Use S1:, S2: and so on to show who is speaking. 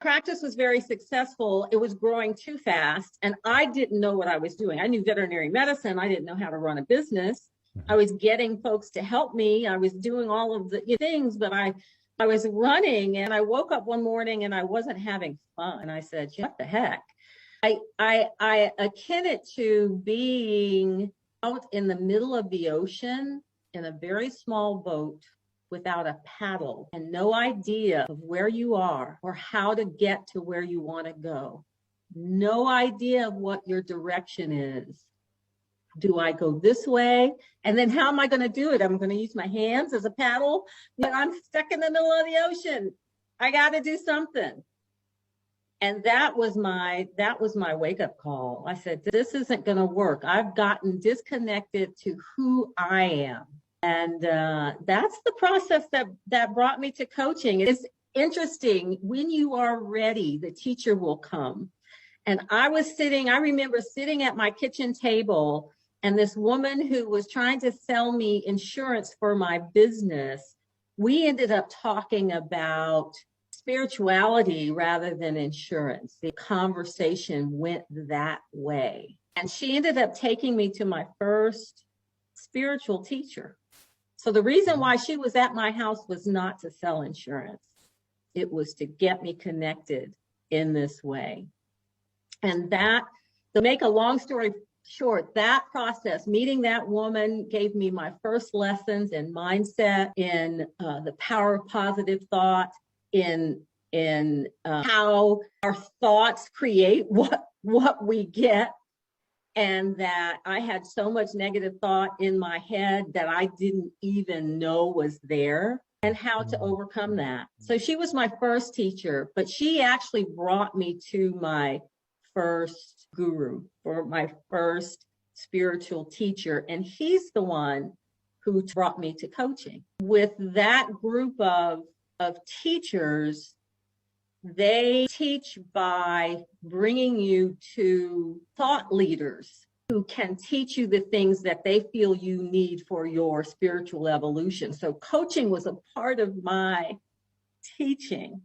S1: Practice was very successful. It was growing too fast, and I didn't know what I was doing. I knew veterinary medicine. I didn't know how to run a business. I was getting folks to help me. I was doing all of the things, but I was running, and I woke up one morning and I wasn't having fun. I said, what the heck? I akin it to being out in the middle of the ocean in a very small boat without a paddle and no idea of where you are or how to get to where you want to go. No idea of what your direction is. Do I go this way? And then how am I going to do it? I'm going to use my hands as a paddle, but I'm stuck in the middle of the ocean. I got to do something. And that was my wake-up call. I said, this isn't going to work. I've gotten disconnected to who I am. And that's the process that brought me to coaching. It's interesting. When you are ready, the teacher will come. And I remember sitting at my kitchen table, and this woman who was trying to sell me insurance for my business, we ended up talking about spirituality rather than insurance. The conversation went that way. And she ended up taking me to my first spiritual teacher. So the reason why she was at my house was not to sell insurance. It was to get me connected in this way. And that, to make a long story short, that process, meeting that woman, gave me my first lessons in mindset, in the power of positive thought, in how our thoughts create what we get. And that I had so much negative thought in my head that I didn't even know was there, and how to overcome that. So she was my first teacher, but she actually brought me to my first guru, or my first spiritual teacher. And he's the one who brought me to coaching. With that group of teachers, they teach by bringing you to thought leaders who can teach you the things that they feel you need for your spiritual evolution. So coaching was a part of my teaching.